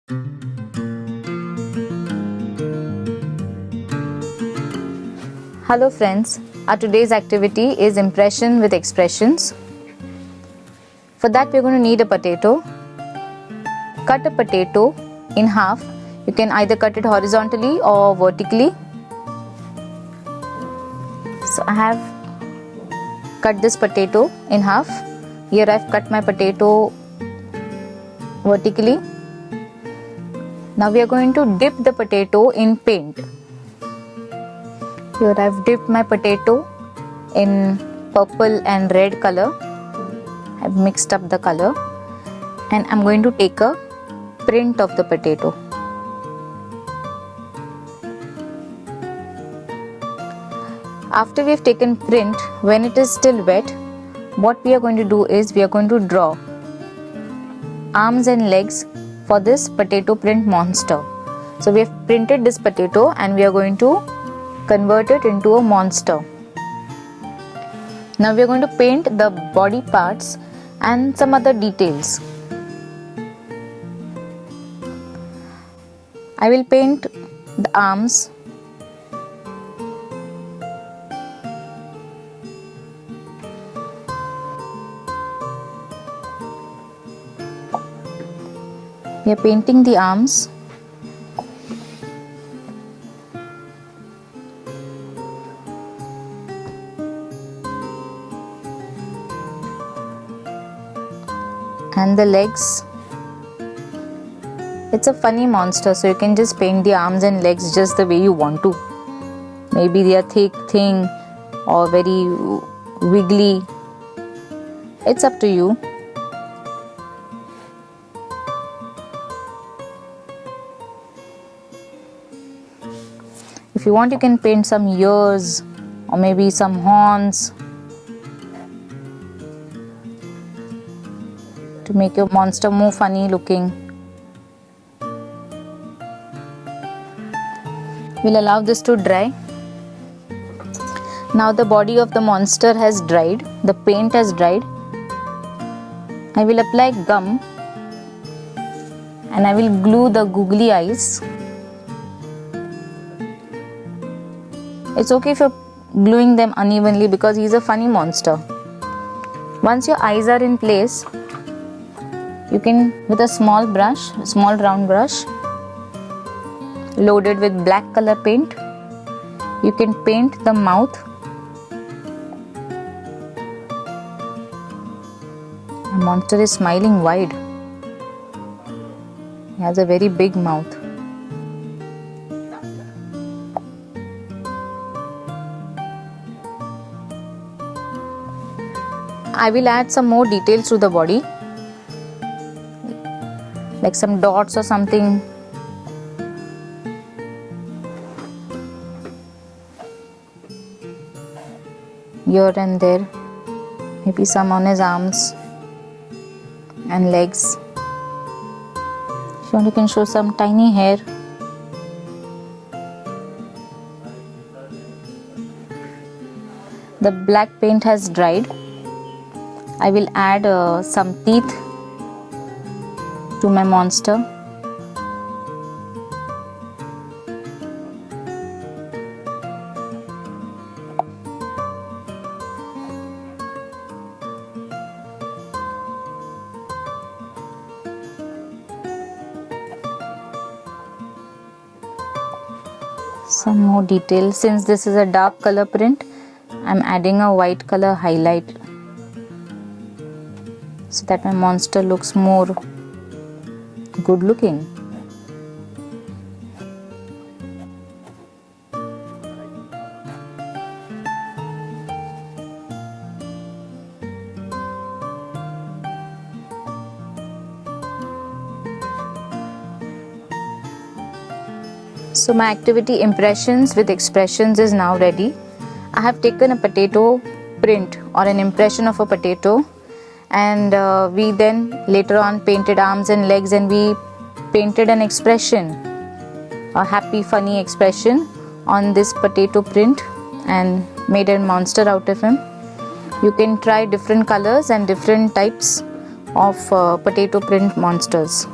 Hello friends, our today's activity is impression with expressions. For that we are going to need a potato. Cut a potato in half. You can either cut it horizontally or vertically. So I have cut this potato in half. Here I have cut my potato vertically. Now we are going to dip the potato in paint. Here I have dipped my potato in purple and red color. I have mixed up the color and I am going to take a print of the potato. After we have taken print, when it is still wet, what we are going to do is we are going to draw arms and legs for this potato print monster. So we have printed this potato and we are going to convert it into a monster. Now we are going to paint the body parts and some other details. I will paint the arms. We are painting the arms. And the legs. It's a funny monster, so you can just paint the arms and legs just the way you want to. Maybe they are thick, thin, or very wiggly. It's up to you. If you want, you can paint some ears or maybe some horns to make your monster more funny looking. We'll allow this to dry. Now the body of the monster has dried, the paint has dried. I will apply gum and I will glue the googly eyes. It's okay if you're gluing them unevenly because he's a funny monster. Once your eyes are in place, you can, with a small brush, a small round brush loaded with black color paint, you can paint the mouth. The monster is smiling wide. He has a very big mouth. I will add some more details to the body, like some dots or something. Here and there, maybe some on his arms and legs. If you want, you can show some tiny hair. The black paint has dried. I will add some teeth to my monster. Some more detail. Since this is a dark color print, I am adding a white color highlight so that my monster looks more good looking. So my activity impressions with expressions is now ready. I have taken a potato print or an impression of a potato, and we then later on painted arms and legs, and we painted an expression, a happy funny expression on this potato print and made a monster out of him. You can try different colors and different types of potato print monsters.